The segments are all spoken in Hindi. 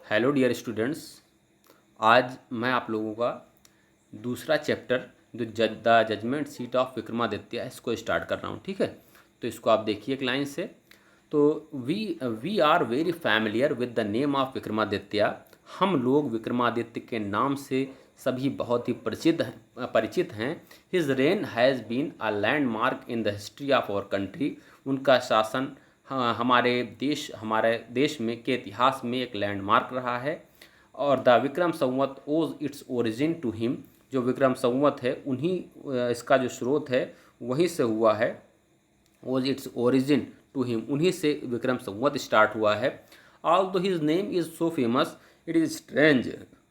Hello dear students. आज मैं आप लोगों का दूसरा चैप्टर जो the judgement seat of Vikramaditya है इसको स्टार्ट कर रहा हूँ। ठीक है, तो इसको आप देखिए एक लाइन से। तो we are very familiar with the name of Vikramaditya. हम लोग विक्रमादित्य के नाम से सभी बहुत ही परिचित हैं। His reign has been a landmark in the history of our country. उनका शासन हाँ हमारे देश में के इतिहास में एक लैंडमार्क रहा है। और द विक्रम संवत ओज इट्स ओरिजिन टू हिम। जो विक्रम संवत है उन्हीं इसका जो स्रोत है वहीं से हुआ है। ओज इट्स ओरिजिन टू हिम, उन्हीं से विक्रम संवत स्टार्ट हुआ है। Although his name is so famous it is strange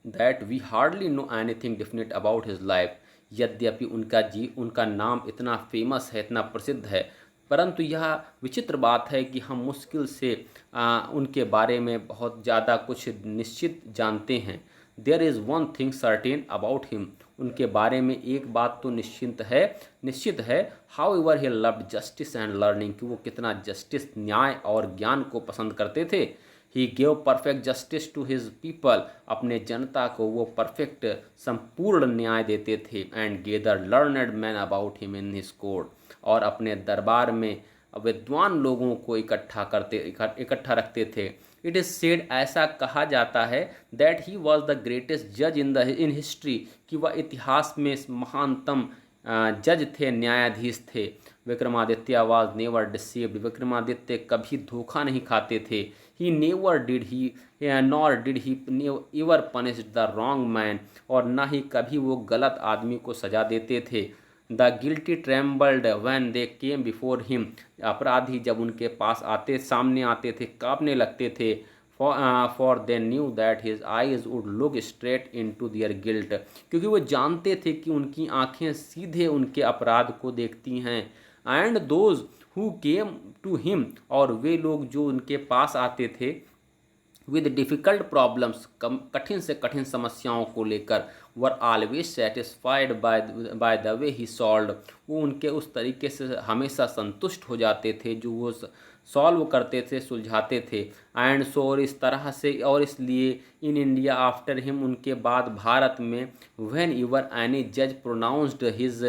that we hardly know anything definite about his life. यद्यपि उनका नाम इतना फेमस है, इतना प्रसिद्ध है, परंतु यह विचित्र बात है कि हम मुश्किल से उनके बारे में बहुत ज़्यादा कुछ निश्चित जानते हैं। There is one thing certain about him. उनके बारे में एक बात तो निश्चित है। However he loved justice and learning, कि वो कितना जस्टिस, न्याय और ज्ञान को पसंद करते थे। He gave perfect justice to his people, अपने जनता को वो परफेक्ट संपूर्ण न्याय देते थे। And gather learned man about him in his court, और अपने दरबार में विद्वान लोगों को इकट्ठा रखते थे। इट इज़ सेड, ऐसा कहा जाता है, that he was the greatest जज इन हिस्ट्री, कि वह इतिहास में महानतम जज थे, न्यायाधीश थे। Vikramaditya was never deceived, Vikramaditya कभी धोखा नहीं खाते थे। He never did he nor did he ever punish the wrong man, और ना ही कभी वो गलत आदमी को सजा देते थे। The guilty trembled when they came before him, अपराधी जब उनके पास सामने आते थे कांपने लगते थे। For they knew that his eyes would look straight into their guilt, क्योंकि वो जानते थे कि उनकी आंखें सीधे उनके अपराध को देखती हैं। And those who came to him, और वे लोग जो उनके पास आते थे विद डिफ़िकल्ट प्रॉब्लम्स, कठिन से कठिन समस्याओं को लेकर, were always satisfied by the way he solve, वो उनके उस तरीके से हमेशा संतुष्ट हो जाते थे जो वो सॉल्व करते थे, सुलझाते थे। एंड सो, और इस तरह से और इसलिए इन इंडिया आफ्टर हिम, उनके बाद भारत में, व्हेन एवर एनी जज प्रोनाउंस्ड हिज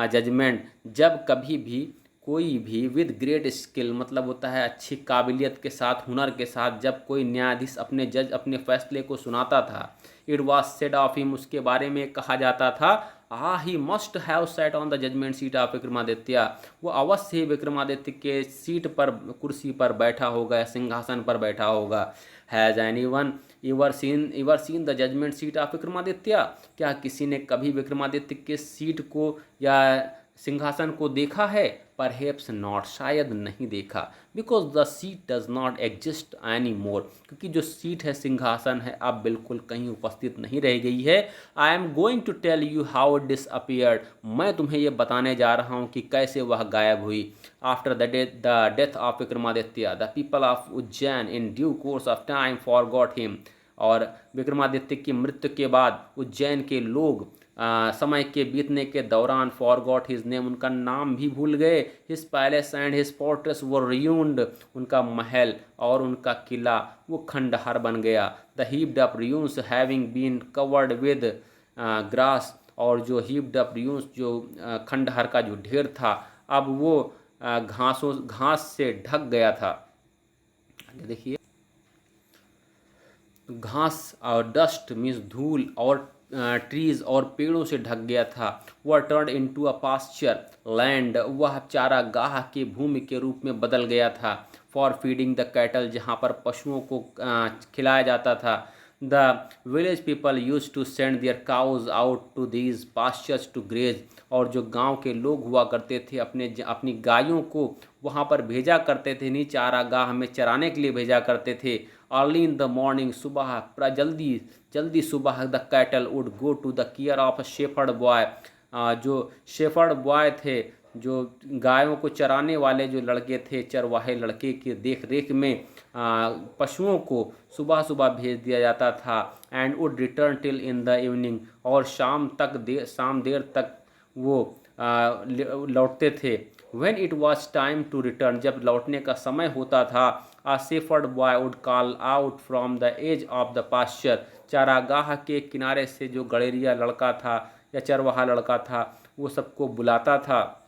जजमेंट, जब कभी भी कोई भी विद ग्रेट स्किल, मतलब होता है अच्छी काबिलियत के साथ, हुनर के साथ, जब कोई न्यायाधीश अपने फैसले को सुनाता था, it was said of him, उसके बारे में कहा जाता था, he must have sat on the judgement seat of Vikramaditya, वो अवश्य ही विक्रमादित्य के सीट पर, कुर्सी पर बैठा होगा, सिंहासन पर बैठा होगा। Has anyone ever seen the judgement seat of Vikramaditya, क्या किसी ने कभी विक्रमादित्य के सीट को या सिंहासन को देखा है? परहेप्स नॉट, शायद नहीं देखा। Because the seat does not exist any more, क्योंकि जो सीट है, सिंहासन है, अब बिल्कुल कहीं उपस्थित नहीं रह गई है। I am going to tell you how it disappeared, मैं तुम्हें ये बताने जा रहा हूँ कि कैसे वह गायब हुई। After the death of Vikramaditya, the people of Ujjain in due course of time forgot him, और विक्रमादित्य की मृत्यु के बाद उज्जैन के लोग समय के बीतने के दौरान फॉरगॉट हिज नेम, उनका नाम भी भूल गए। His palace and his fortress were ruined, उनका महल और उनका किला वो खंडहर बन गया। The heaped up ruins having been covered with grass, और जो हीप्ड अप रियून्स, जो खंडहर का जो ढेर था, अब वो घास से ढक गया था। देखिए, घास और डस्ट मीन्स धूल, और ट्रीज और पेड़ों से ढक गया था। वह turn into a pasture land, वह चारागाह की भूमि के रूप में बदल गया था। फॉर फीडिंग द कैटल, जहाँ पर पशुओं को खिलाया जाता था। The village people use to send their cows out to these pastures to graze, और जो गांव के लोग हुआ करते थे अपनी गायों को वहाँ पर भेजा करते थे, नहीं चारागाह में चराने के लिए भेजा करते थे। अर्ली इन द मॉर्निंग, सुबह जल्दी सुबह, the cattle would go to the care of a shepherd boy, जो शेफर्ड बॉय थे, जो गायों को चराने वाले जो लड़के थे, चरवाहे लड़के की देख रेख में पशुओं को सुबह सुबह भेज दिया जाता था। And would return till in the evening, और शाम देर तक वो लौटते थे। When it was time to return, जब लौटने का समय होता था, a shepherd boy would call out from the edge of the pasture। चारागाह के किनारे से जो गड़ेरिया लड़का था या चरवाहा लड़का था वो सबको बुलाता था।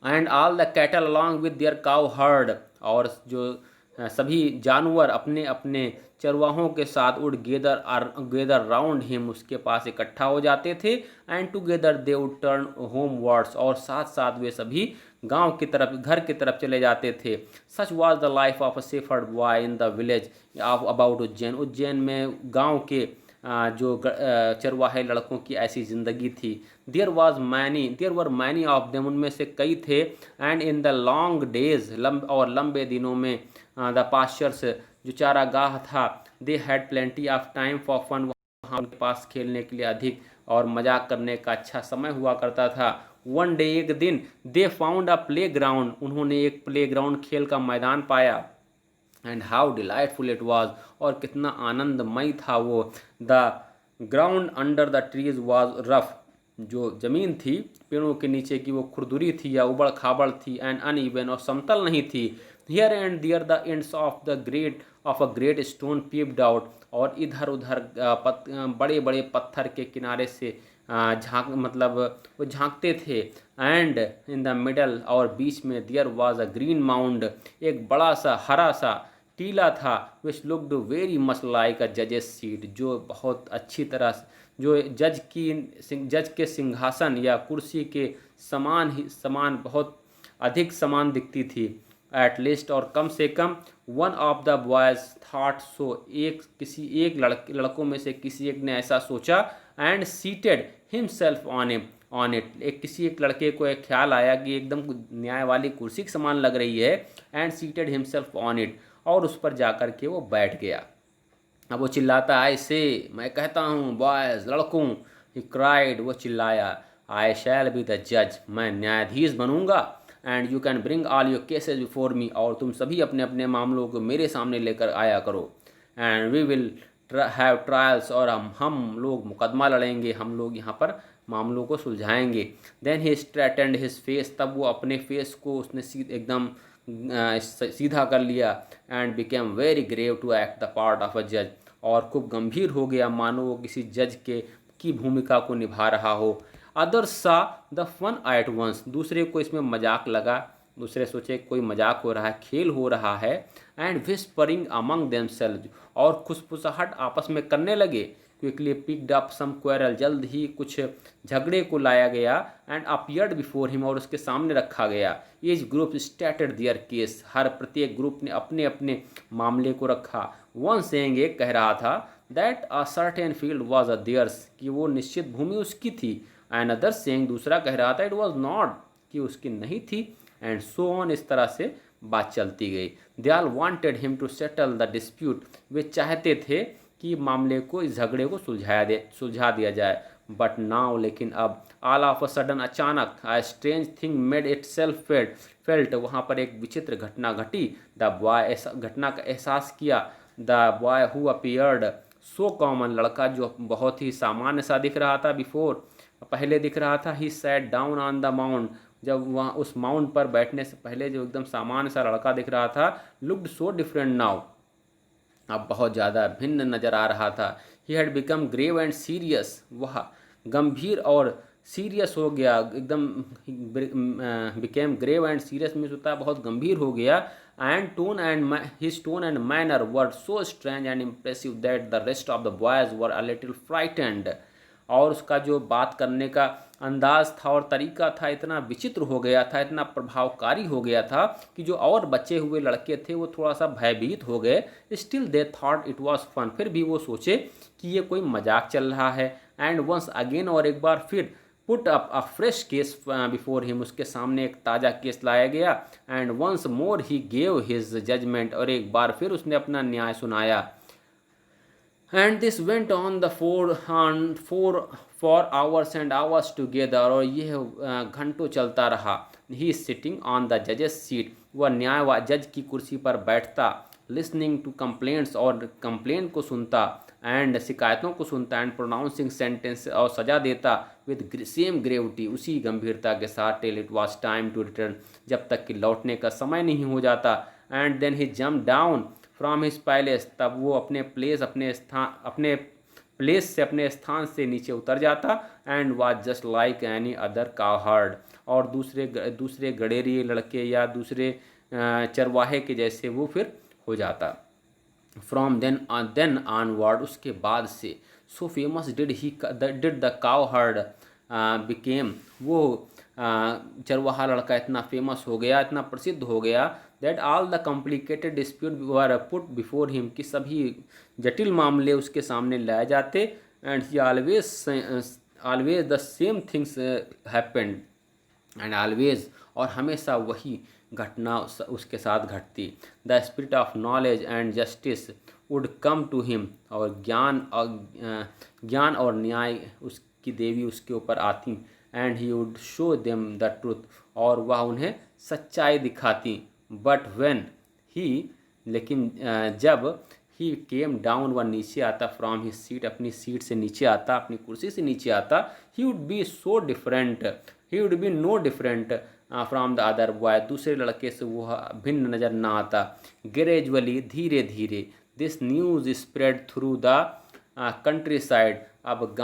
And all the cattle along with their cow heard, और जो सभी जानवर अपने अपने चरवाहों के साथ वुड गेदर राउंड हिम, उसके पास इकट्ठा हो जाते थे। And together they would turn homewards, और साथ साथ वे सभी गांव की तरफ, घर की तरफ चले जाते थे। Such was the life of a shepherd boy in the village of about Ujjain. Ujjain में गांव के जो चरवाहे लड़कों की ऐसी ज़िंदगी थी। There were many of them, उनमें से कई थे। And in the long days, लंबे दिनों में द पास्चर्स, जो चारागाह था, they had plenty of time for fun, वहाँ उनके पास खेलने के लिए अधिक और मजाक करने का अच्छा समय हुआ करता था। वन डे, एक दिन, they found a play ground, उन्होंने एक प्ले ग्राउंड, खेल का मैदान पाया। And how delightful it was, और कितना आनंदमय था वो। The ground under the trees was rough, जो ज़मीन थी पेड़ों के नीचे की वो खुरदुरी थी या उबड़ खाबड़ थी। एंड अनइवन, और समतल नहीं थी। Here and there the ends of a great stone peeped out, और इधर उधर बड़े बड़े पत्थर के किनारे से वो झांकते थे। एंड इन द मिडल, और बीच में, there was a green mound, एक बड़ा सा हरा सा टीला था। Which looked very much like a जजेस सीट, जो बहुत अच्छी तरह, जो जज के सिंहासन या कुर्सी के समान बहुत अधिक समान दिखती थी। एट लीस्ट, और कम से कम, one of the boys thought so, एक लड़कों में से किसी एक ने ऐसा सोचा। And seated himself on it, किसी एक लड़के को एक ख्याल आया कि एकदम न्याय वाली कुर्सी के समान लग रही है। And seated himself on it, और उस पर जाकर के वो बैठ गया। अब वो चिल्लाता है, ऐसे मैं कहता हूँ बॉयज, लड़कों, ही क्राइड, वो चिल्लाया, आई शैल बी द जज, मैं न्यायाधीश बनूंगा। And you can bring all your cases before me, और तुम सभी अपने अपने मामलों को मेरे सामने लेकर आया करो। And we will have trials, और हम लोग मुकदमा लड़ेंगे, हम लोग यहाँ पर मामलों को सुलझाएंगे। देन ही स्ट्रेटेंड हिज फेस, तब वो अपने फेस को उसने एकदम सीधा कर लिया। And became very grave to act the part of a जज, और खूब गंभीर हो गया, मानो वो किसी जज की भूमिका को निभा रहा हो। अदर्स सा द फन एट वंस, दूसरे को इसमें मजाक लगा, दूसरे सोचे कोई मजाक हो रहा है, खेल हो रहा है। एंड विस्परिंग अमंग देमसेल्व्स, और खुसफुसाहट आपस में करने लगे। Quickly picked up some quarrel, जल्द ही कुछ झगड़े को लाया गया। एंड अपीयर्ड बिफोर हिम, और उसके सामने रखा गया। ईच ग्रुप स्टेटेड दियर केस, हर प्रत्येक ग्रुप ने अपने अपने मामले को रखा। वन सेइंग, एक कह रहा था, that a certain field was a theirs, कि वो निश्चित भूमि उसकी थी। एंड अदर सेइंग, दूसरा कह रहा था, इट वाज नॉट, कि उसकी नहीं थी। एंड सो ऑन, इस तरह से बात चलती गई। They all wanted him to settle the dispute, वे चाहते थे कि मामले को, इस झगड़े को सुलझा दिया जाए। बट नाउ, लेकिन अब, ऑल ऑफ अ सडन, अचानक, a strange thing made it self felt, वहाँ पर एक विचित्र घटना घटी। द बॉय, घटना का एहसास किया। The boy who appeared so common, लड़का जो बहुत ही सामान्य सा दिख रहा था, बिफोर, पहले दिख रहा था। He sat down on the mount, जब वहाँ उस माउंट पर बैठने से पहले जो एकदम सामान्य सा लड़का दिख रहा था, लुक्ड सो डिफरेंट नाउ, अब बहुत ज़्यादा भिन्न नज़र आ रहा था। He had become grave and serious, वह गंभीर और सीरियस हो गया, एकदम became grave and serious means होता है बहुत गंभीर हो गया। And his tone and manner were so strange and impressive that the rest of the boys were a little frightened, और उसका जो बात करने का अंदाज था और तरीका था, इतना विचित्र हो गया था, इतना प्रभावकारी हो गया था कि जो और बचे हुए लड़के थे वो थोड़ा सा भयभीत हो गए। Still they thought it was fun, फिर भी वो सोचे कि ये कोई मजाक चल रहा है। एंड वंस अगेन, और एक बार फिर, put up a fresh case before him, उसके सामने एक ताज़ा केस लाया गया। And once more he gave his judgement, और एक बार फिर उसने अपना न्याय सुनाया। And this went on the for hours and hours together, और यह घंटों चलता रहा। ही सिटिंग ऑन द जजेस सीट, वह न्याय व जज की कुर्सी पर बैठता। लिसनिंग टू कंप्लेंट्स, और कंप्लेंट को सुनता। एंड शिकायतों को सुनता। एंड प्रोनाउंसिंग सेंटेंस, और सजा देता। विद सेम ग्रेविटी, उसी गंभीरता के साथ। Till it was time to return, जब तक कि लौटने का समय नहीं हो जाता। And then he jump down from his palace, तब वो अपने प्लेस से अपने स्थान से नीचे उतर जाता। And was just like any other cowherd, और दूसरे गडेरिए लड़के या दूसरे चरवाहे के जैसे वो फिर हो जाता। फ्रॉम देन ऑनवर्ड, उसके बाद से, so famous did the cow heard became, वो चरवाहा लड़का इतना फेमस हो गया, इतना प्रसिद्ध हो गया, that all the complicated dispute were put before him, कि सभी जटिल मामले उसके सामने लाए जाते। And he always the same things happened, and always, और हमेशा वही घटना उसके साथ घटती। The spirit of knowledge and justice would come to him, और ज्ञान और न्याय उसकी देवी उसके ऊपर आती। And he would show them the truth, और वह उन्हें सच्चाई दिखाती। बट व्हेन ही, लेकिन जब ही केम डाउन, वह नीचे आता, फ्रॉम हिज सीट, अपनी सीट से नीचे आता, अपनी कुर्सी से नीचे आता, he would be so different, he would be no different from the other boy, दूसरे लड़के से वह भिन्न नज़र ना आता। ग्रेजुअली, धीरे धीरे, this news spread through the country side, अब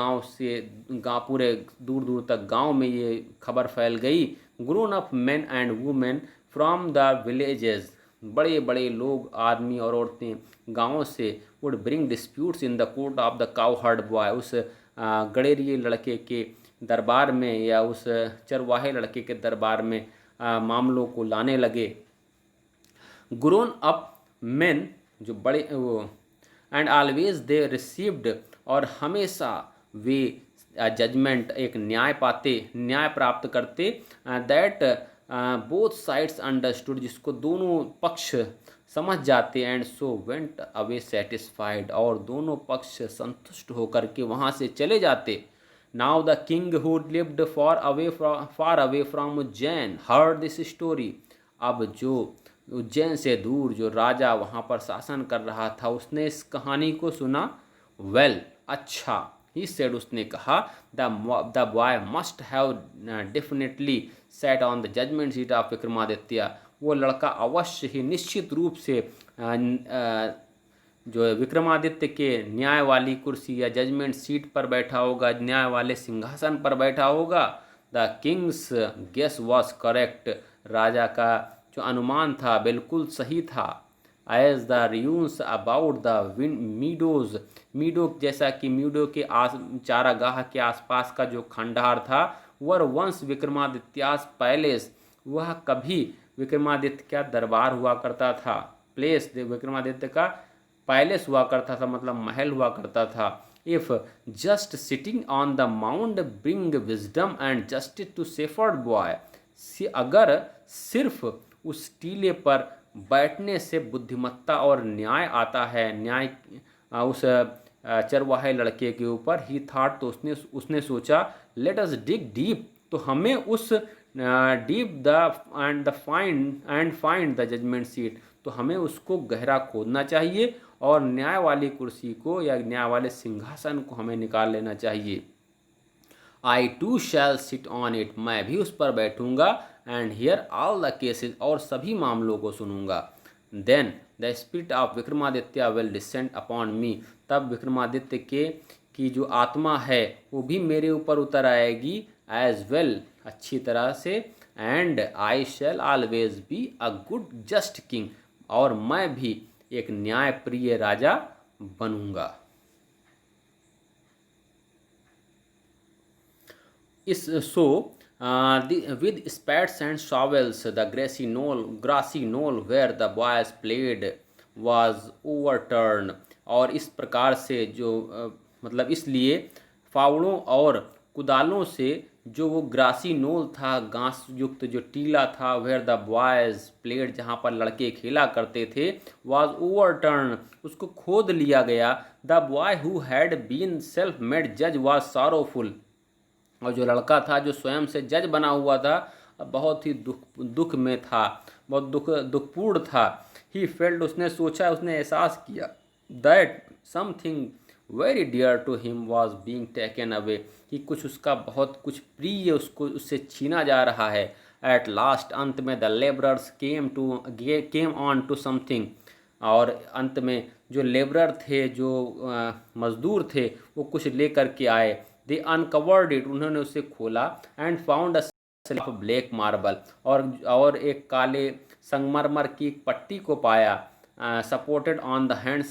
पूरे दूर दूर तक गांव में ये खबर फैल गई। Grown up man and women from the villages, बड़े बड़े लोग, आदमी और औरतें गाँवों से, would bring disputes in the court of the cow heard boy, उस गडेरिए लड़के के दरबार में या उस चरवाहे लड़के के दरबार में मामलों को लाने लगे। ग्रोन अप मेन, जो बड़े वो, एंड ऑलवेज दे रिसीव्ड, और हमेशा वे जजमेंट, एक न्याय प्राप्त करते। दैट बोथ साइड्स अंडरस्टूड, जिसको दोनों पक्ष समझ जाते। And so went away satisfied, और दोनों पक्ष संतुष्ट होकर के वहाँ से चले जाते। Now the king who lived far away from Ujjain heard this story, अब जो उज्जैन से दूर जो राजा वहाँ पर शासन कर रहा था, उसने इस कहानी को सुना। वेल, अच्छा, ही सेड, उसने कहा, the boy must have definitely set on the judgement seat of Vikramaditya, वो लड़का अवश्य ही निश्चित रूप से जो विक्रमादित्य के न्याय वाली कुर्सी या जजमेंट सीट पर बैठा होगा, न्याय वाले सिंहासन पर बैठा होगा। The king's guess was correct, राजा का जो अनुमान था बिल्कुल सही था। As the ruins about the meadows, meadow जैसा कि मीडो के चारागाह के आसपास का जो खंडहर था, वर वंश विक्रमादित्यास पैलेस, वह कभी विक्रमादित्य का दरबार हुआ करता था। प्लेस विक्रमादित्य का पैलेस हुआ करता था, मतलब महल हुआ करता था। If just sitting on the mount bring wisdom and justice to shepherd boy, अगर सिर्फ उस टीले पर बैठने से बुद्धिमत्ता और न्याय आता है, न्याय उस चरवाहे लड़के के ऊपर, ही थॉट, तो उसने सोचा, लेट अस डिग डीप, तो हमें उस deep the find the judgement seat, तो हमें उसको गहरा खोदना चाहिए और न्याय वाली कुर्सी को या न्याय वाले सिंहासन को हमें निकाल लेना चाहिए। I too shall sit on it, मैं भी उस पर बैठूंगा। And hear all the cases, और सभी मामलों को सुनूंगा। Then the spirit of Vikramaditya will descend upon me, तब विक्रमादित्य की जो आत्मा है वो भी मेरे ऊपर उतर आएगी एज वेल, अच्छी तरह से। And I shall always be a good just king, और मैं भी एक न्याय प्रिय राजा बनूंगा। इस so with spades and shovels the grassy knoll where the boys played was overturned, और इस प्रकार से जो मतलब इसलिए फावड़ों और कुदालों से जो वो ग्रासी नोल था, घास युक्त जो टीला था, वेयर द बॉयज प्लेड, जहाँ पर लड़के खेला करते थे, वाज ओवरटर्न, उसको खोद लिया गया। The boy who had been self made जज वाज सॉरोफुल, और जो लड़का था जो स्वयं से जज बना हुआ था, बहुत ही दुख में था, बहुत दुखपूर्ण था। ही फेल्ट, उसने सोचा, उसने एहसास किया, that something very dear to him was being taken away, कि कुछ उसका बहुत कुछ प्रिय उसको उससे छीना जा रहा है। एट लास्ट, अंत में the labourers came on to something, और अंत में जो लेबरर थे, जो मजदूर थे, वो कुछ लेकर के आए। दे अनकवर्ड इट, उन्होंने उसे खोला। And found a black marble, और एक काले संगमरमर की एक पट्टी को पाया। Supported on the hand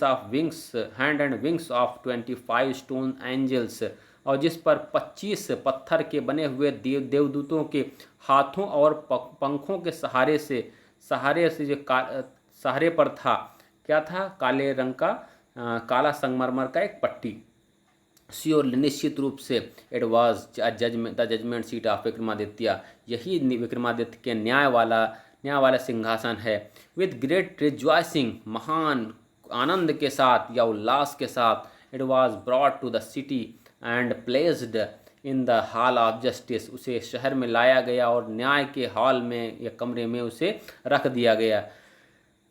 and wings of 25 stone angels, और जिस पर 25 पत्थर के बने हुए देवदूतों के हाथों और पंखों के सहारे से जो सहारे पर था, क्या था, काले रंग का काला संगमरमर का एक पट्टी। श्योरली, निश्चित रूप से, it was the judgement seat of Vikramaditya, यही विक्रमादित्य के न्याय वाला सिंहासन है। विद ग्रेट रिजॉइसिंग, महान आनंद के साथ या उल्लास के साथ, it was brought to the city and placed in the hall of justice, उसे शहर में लाया गया और न्याय के हॉल में या कमरे में उसे रख दिया गया।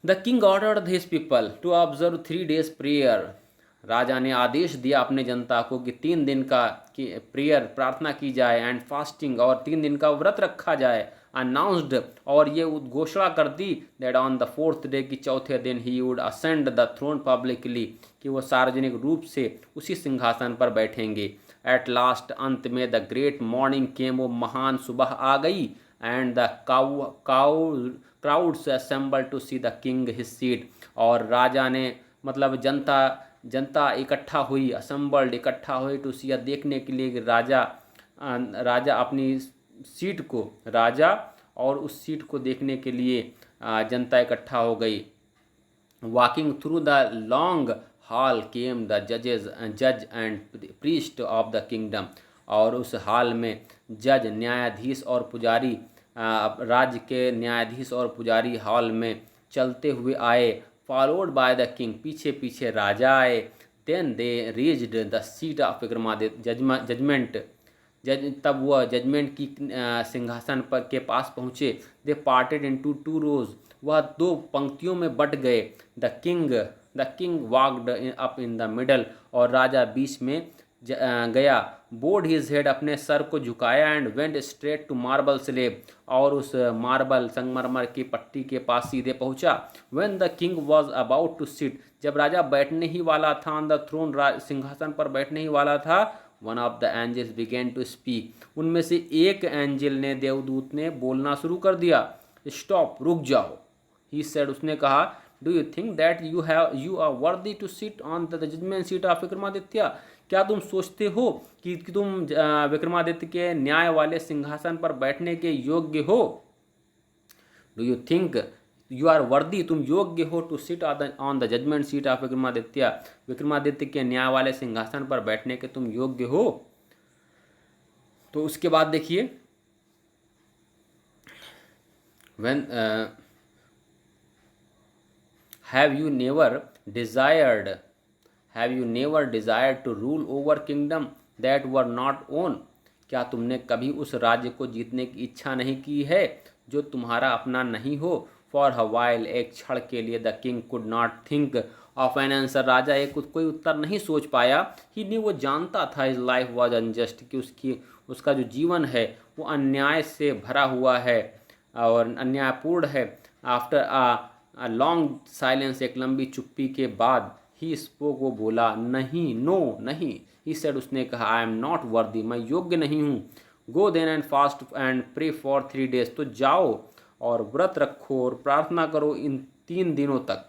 The king ordered his people to observe 3 days prayer, राजा ने आदेश दिया अपने जनता को कि 3 दिन का प्रेयर प्रार्थना की जाए, एंड फास्टिंग, और 3 दिन का व्रत रखा जाए। अनाउंस्ड, और ये घोषणा कर दी, that on the 4th day, कि चौथे दिन he would ascend the throne publicly, कि वो सार्वजनिक रूप से उसी सिंहासन पर बैठेंगे। एट लास्ट, अंत में, द ग्रेट मॉर्निंग केम, वो महान सुबह आ गई। And the crowds assemble to see the king his seat, और राजा ने मतलब जनता इकट्ठा हुई, असेंबल्ड, इकट्ठा हुई, टू सी, देखने के लिए कि राजा अपनी सीट को, राजा और उस सीट को देखने के लिए जनता इकट्ठा हो गई। Walking through the long hall came the जज and priest of the kingdom, और उस हॉल में जज, न्यायाधीश और पुजारी, राज्य के न्यायाधीश और पुजारी हॉल में चलते हुए आए। फॉलोड बाय द किंग, पीछे पीछे राजा आए। Then they reached the seat of Vikramaditya judgement, तब वह जजमेंट की सिंहासन पर के पास पहुँचे। दे पार्टेड इनटू 2 rows, वह 2 पंक्तियों में बट गए। The king walked up in the middle, और राजा बीच में गया। बोर्ड हिज हेड, अपने सर को झुकाया। And went straight to marble slab, और उस मार्बल संगमरमर की पट्टी के पास सीधे पहुंचा। When the king was about to sit, जब राजा बैठने ही वाला था, ऑन द थ्रोन, सिंहासन पर बैठने ही वाला था, one of the angels began to speak, उनमें से एक एंजल ने, देवदूत ने बोलना शुरू कर दिया। स्टॉप, रुक जाओ। ही सेड, उसने कहा, do you think that you are worthy to sit on the judgement seat of Vikramaditya, क्या तुम सोचते हो कि तुम विक्रमादित्य के न्याय वाले सिंहासन पर बैठने के योग्य हो? Do you think you are worthy, तुम योग्य हो, to sit on the judgement seat of Vikramaditya, Vikramaditya के न्याय वाले सिंहासन पर बैठने के तुम योग्य हो? तो उसके बाद देखिए, when have you never desired to rule over kingdom that were not own, क्या तुमने कभी उस राज्य को जीतने की इच्छा नहीं की है जो तुम्हारा अपना नहीं हो? फॉर अ वाइल, एक क्षण के लिए, the king could not think of an answer, राजा एक कोई उत्तर नहीं सोच पाया। ही न्यू, वो जानता था, हिज लाइफ वॉज अनजस्ट, कि उसका जो जीवन है वो अन्याय से भरा हुआ है और अन्यायपूर्ण है। आफ्टर अ लॉन्ग साइलेंस, एक लंबी चुप्पी के बाद, ही स्पोक, वो बोला, नहीं, नो, नहीं। ही सेड, उसने कहा, आई एम नॉट वर्दी, मैं योग्य नहीं हूँ। Go then and fast and pray for 3 days, तो जाओ और व्रत रखो और प्रार्थना करो इन 3 दिनों तक।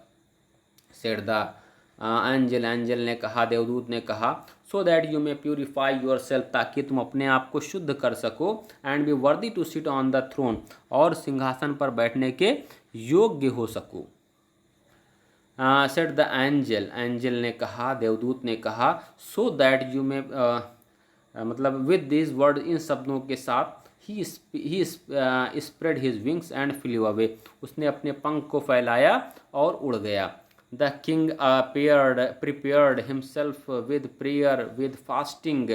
सेड द एंजल ने कहा, देवदूत ने कहा, so that you may purify yourself, ताकि तुम अपने आप को शुद्ध कर सको। And be worthy to sit on the throne, और सिंहासन पर बैठने के योग्य हो सको। सेड द एंजल ने कहा, देवदूत ने कहा, सो दैट यू मे, मतलब विद दिस वर्ड, इन शब्दों के साथ, he spread his wings and flew away, उसने अपने पंख को फैलाया और उड़ गया। The king prepared himself with prayer with fasting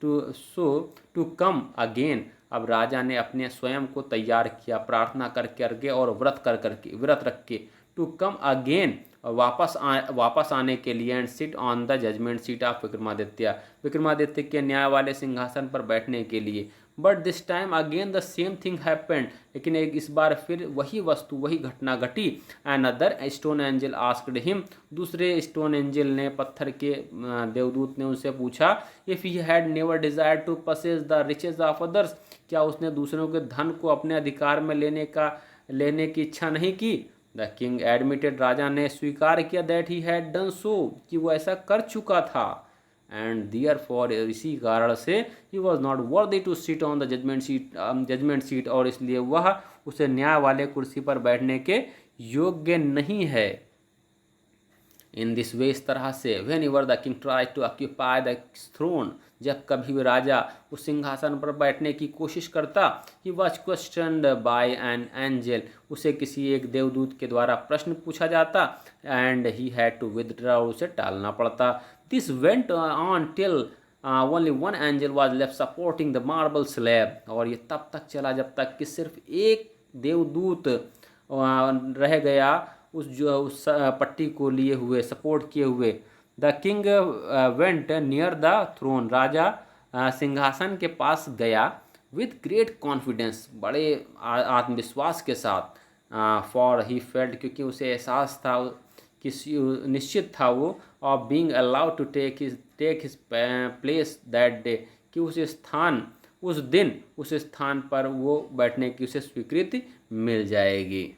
to come again, अब राजा ने अपने स्वयं को तैयार किया, प्रार्थना करके और व्रत रख के, टू कम अगेन, वापस आने के लिए, and sit on the judgement seat of Vikramaditya, Vikramaditya के न्याय वाले सिंहासन पर बैठने के लिए। But this time again the same thing happened, लेकिन एक इस बार फिर वही वस्तु वही घटना घटी। Another stone angel asked him, दूसरे स्टोन एंजल ने पत्थर के देवदूत ने उनसे पूछा, if he had never desire to possess the riches of others, क्या उसने दूसरों के धन को अपने अधिकार में लेने की इच्छा नहीं की। द किंग एडमिटेड, राजा ने स्वीकार किया, that he had done so, कि वो ऐसा कर चुका था। एंड दियर फॉर, इसी कारण से he was not worthy to sit on the judgement seat, और इसलिए वह उसे न्याय वाले कुर्सी पर बैठने के योग्य नहीं है। इन दिस वे, इस तरह से, whenever the king try to occupy the throne, जब कभी भी राजा उस सिंहासन पर बैठने की कोशिश करता, he was questioned by an angel, उसे किसी एक देवदूत के द्वारा प्रश्न पूछा जाता, and he had to withdraw, उसे टालना पड़ता। This went on till only one angel was left supporting the marble slab, और ये तब तक चला जब तक कि सिर्फ एक देवदूत रह गया उस पट्टी को लिए हुए, सपोर्ट किए हुए। The king went near the throne, राजा सिंहासन के पास गया, विथ ग्रेट कॉन्फिडेंस, बड़े आत्मविश्वास के साथ। फॉर ही फेल्ट, क्योंकि उसे एहसास था कि निश्चित था वो, of being allowed to take his place that day, कि उस दिन उस स्थान पर वो बैठने की उसे स्वीकृति मिल जाएगी।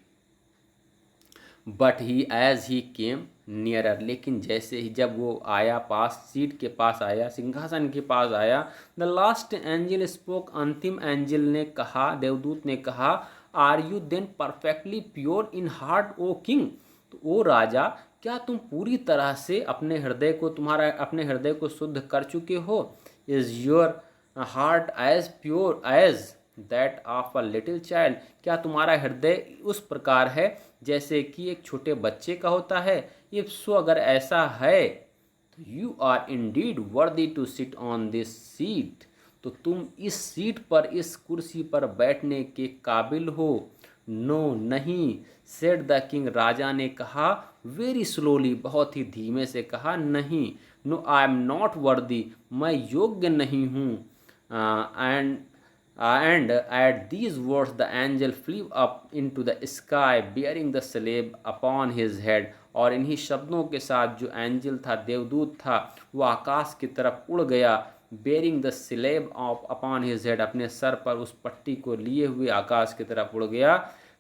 But he as he came nearer, लेकिन जैसे ही जब वो आया पास, सीट के पास आया, सिंहासन के पास आया, द लास्ट एंजल स्पोक, अंतिम एंजल ने कहा, देवदूत ने कहा, are you then perfectly pure in heart O king, तो ओ राजा, क्या तुम पूरी तरह से अपने हृदय को शुद्ध कर चुके हो। Is your heart as pure as that of a little child, क्या तुम्हारा हृदय उस प्रकार है जैसे कि एक छोटे बच्चे का होता है। इफ सो, अगर ऐसा है, तो you are indeed worthy to sit on this seat, तो तुम इस सीट पर, इस कुर्सी पर बैठने के काबिल हो। नो, नहीं, सेड द किंग, राजा ने कहा, वेरी स्लोली, बहुत ही धीमे से कहा, नहीं। No, I am not worthy, मैं योग्य नहीं हूँ। And at these words the angel flew up into the sky bearing the slab upon his head, और इन्हीं शब्दों के साथ जो एंजल था, देवदूत था, वो आकाश की तरफ उड़ गया, bearing the slab of upon his head, अपने सर पर उस पट्टी को लिए हुए आकाश की तरफ उड़ गया।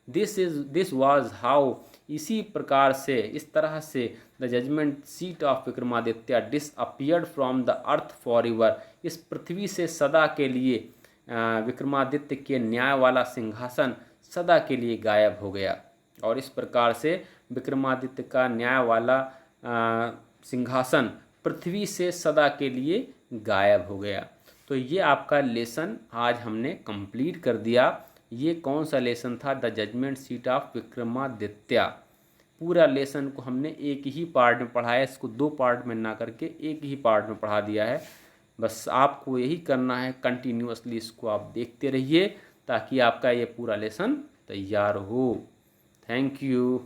दिस वाज हाउ, इसी प्रकार से, इस तरह से, the judgement seat of Vikramaditya disappeared from the earth forever, इस पृथ्वी से सदा के लिए विक्रमादित्य के न्याय वाला सिंहासन सदा के लिए गायब हो गया। और इस प्रकार से विक्रमादित्य का न्याय वाला सिंहासन पृथ्वी से सदा के लिए गायब हो गया। तो ये आपका लेसन आज हमने कंप्लीट कर दिया। ये कौन सा लेसन था? The judgement seat of Vikramaditya. पूरा लेसन को हमने एक ही पार्ट में पढ़ा है, इसको दो पार्ट में ना करके एक ही पार्ट में पढ़ा दिया है। बस आपको यही करना है, कंटिन्यूअसली इसको आप देखते रहिए ताकि आपका ये पूरा लेसन तैयार हो। Thank you.